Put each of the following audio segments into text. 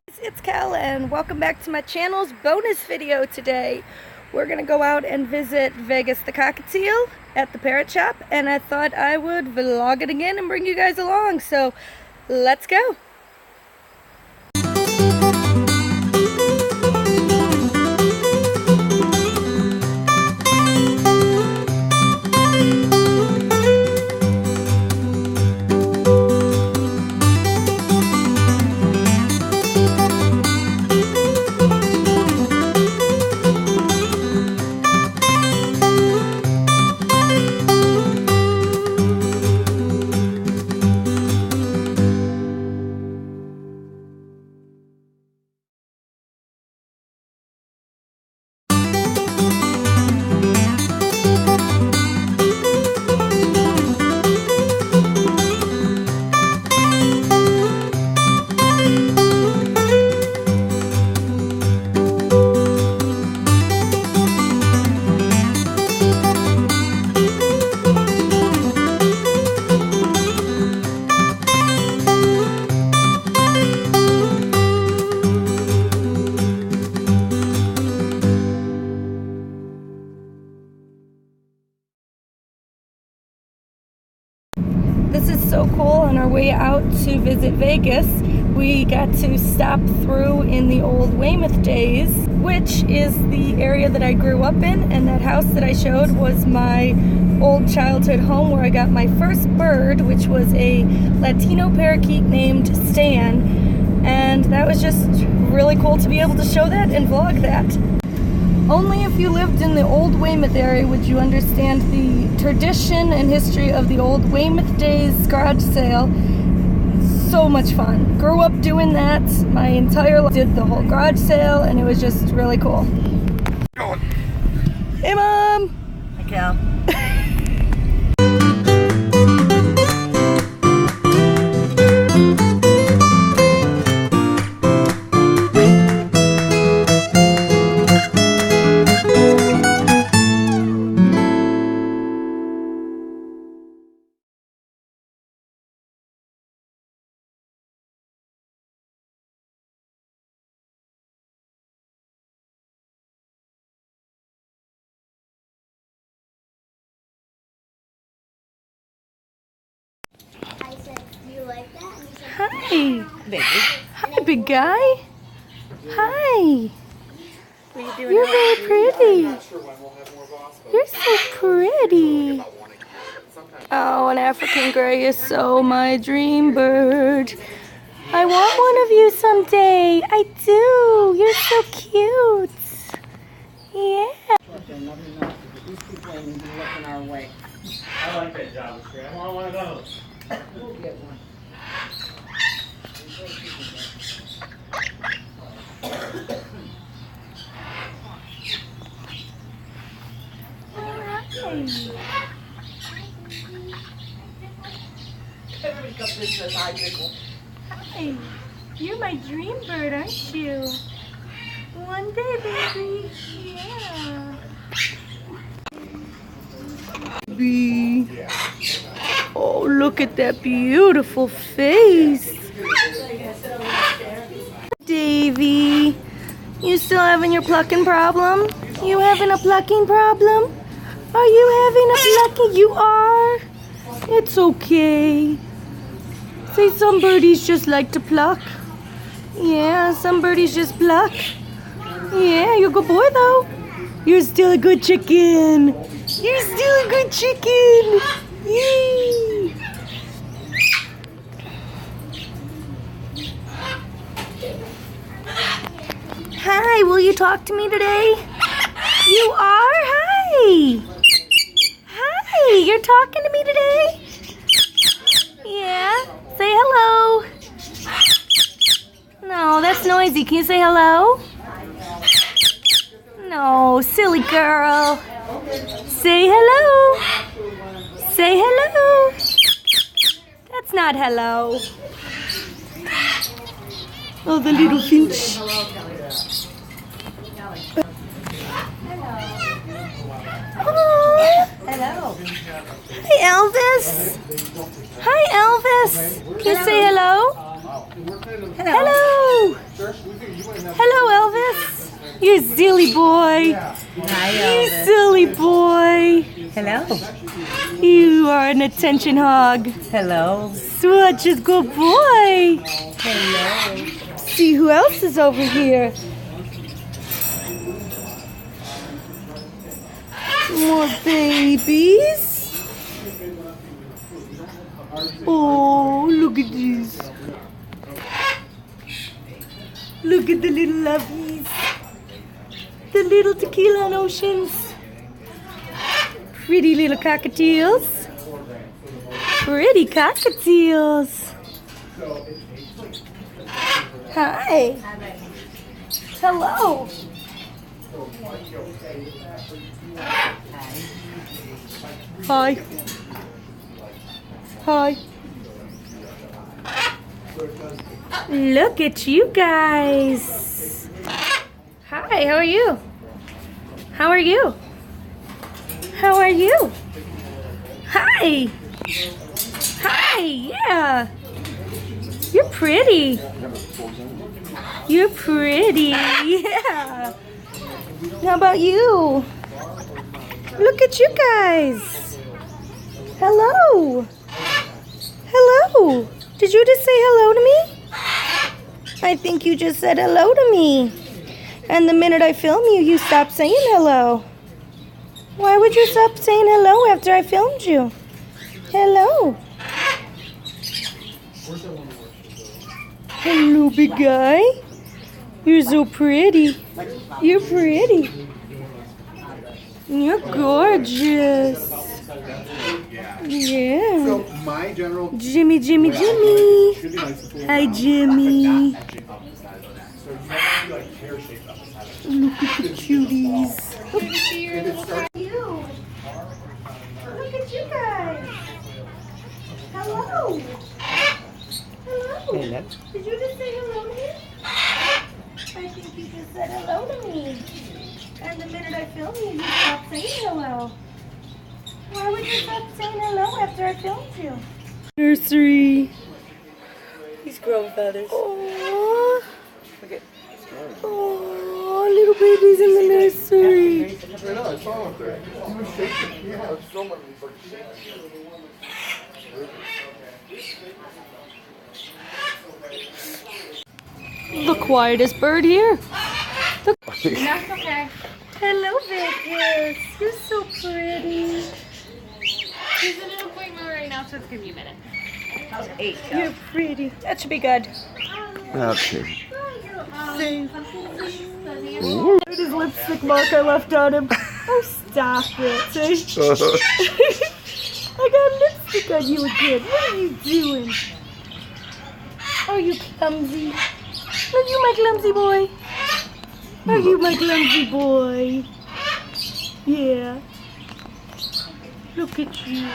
It's Kel and welcome back to my channel's bonus video today. We're gonna go out and visit Vegas the Cockatiel at the parrot shop, and I thought I would vlog it again and bring you guys along, so let's go. This is so cool. On our way out to visit Vegas, we got to stop through in the old Weymouth days, which is the area that I grew up in, and that house that I showed was my old childhood home where I got my first bird, which was a Latino parakeet named Stan, and that was just really cool to be able to show that and vlog that. Only if you lived in the old Weymouth area would you understand the tradition and history of the old Weymouth days garage sale. So much fun. Grew up doing that my entire life. Did the whole garage sale, and it was just really cool. Hey, Mom! Hi, Cal. Hi. Baby. Hi, big guy. Hi. What are you doing? You're very pretty. You're so pretty. Oh, an African gray is so my dream bird. I want one of you someday. I do. You're so cute. Yeah. These people ain't even looking our way. I like that job, I want one of those. We'll get one. Hi. You're my dream bird, aren't you? One day, baby. Yeah. Baby. Oh, look at that beautiful face. Davy, you still having your plucking problem? You having a plucking problem? Are you having a plucking? You are? It's okay. Say some birdies just like to pluck. Yeah, some birdies just pluck. Yeah, you're a good boy though. You're still a good chicken. You're still a good chicken. Yay. Hi, will you talk to me today? You are? Hi. Hi, you're talking to me today? Yeah. Say hello. No, that's noisy. Can you say hello? No, silly girl. Say hello. Say hello. That's not hello. Oh, the little finch. Oh. Hello. Hi, Elvis. Hi, Elvis. Can you say hello? Hello. Hello. You silly boy. You silly boy. Hello. You are an attention hog. Hello. Such a good boy. Hello. See who else is over here. More babies. Oh, look at these. Look at the little lovies. The little Tequila oceans. Pretty little cockatiels. Pretty cockatiels. Hi. Hello. Hi. Hi. Look at you guys. Hi, how are you? How are you? How are you? Hi. Hi, yeah. You're pretty. You're pretty, yeah. How about you? Look at you guys. Hello. Hello. Did you just say hello to me? I think you just said hello to me. And the minute I film you, you stop saying hello. Why would you stop saying hello after I filmed you? Hello. Hello, big guy. You're so pretty. You're pretty. You're gorgeous. Yeah. So my general Jimmy, Jimmy, Jimmy. Hi, Jimmy. Look at the cuties. Look at you. Look at you guys. Hello. Hello. Did you just say hello to me? I think you just said hello to me. And the minute I film you, you stop saying hello. Why would you stop saying hello after I filmed you? Nursery. He's grown feathers. Aww. Okay. Aww, little babies in the nursery. I know, I saw him up there. He was shaking. Yeah, I was filming him. He's like shaking. The quietest bird here. That's okay. Hello, Vegas. You're so pretty. He's in an appointment right now, so it's gonna be a minute. How's 8? You're pretty. That should be good. Okay. Look at his lipstick mark I left on him. Oh, stop it. See? I got lipstick on you again. What are you doing? Are you clumsy? Are you my clumsy boy? Are you my clumsy boy? Yeah. Look at you.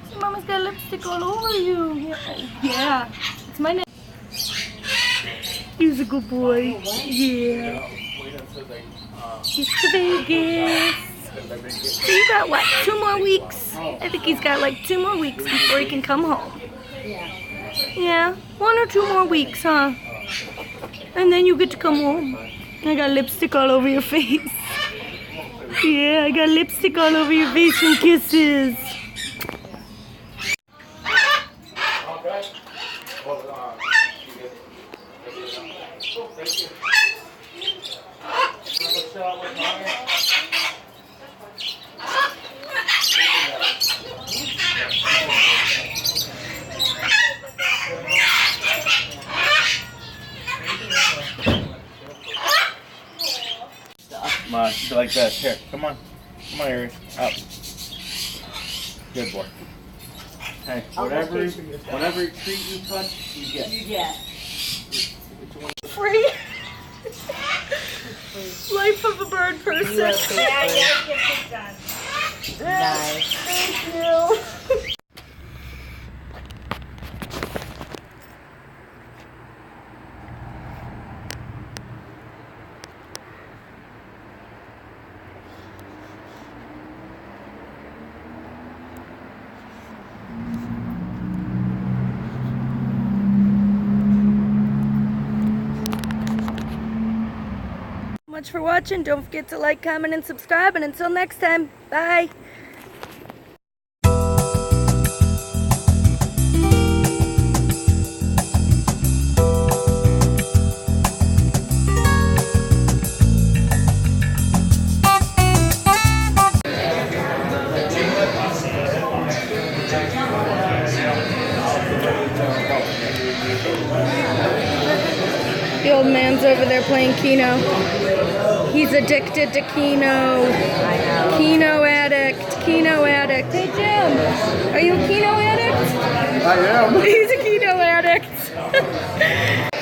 See, Mama's got lipstick all over you. Yeah. It's my name. He's a good boy. Yeah. He's to Vegas. So you got what? 2 more weeks? I think he's got like 2 more weeks before he can come home. Yeah. 1 or 2 more weeks, huh? And then you get to come home. I got lipstick all over your face. Yeah, I got lipstick all over your face from kisses. Come on, do like this. Here, come on. Come on, Ari. Up. Good boy. Hey, whatever treat you touch, you get. You get. Free. Life of a bird person. You are so Yeah, free. yeah, get it done. Nice. Thank you. much for watching. Don't forget to like, comment, and subscribe. And until next time, bye. The old man's over there playing Keno. He's addicted to Keno. I know. Keno addict. Keno addict. Hey Jim, are you a Keno addict? I am. He's a Keno addict.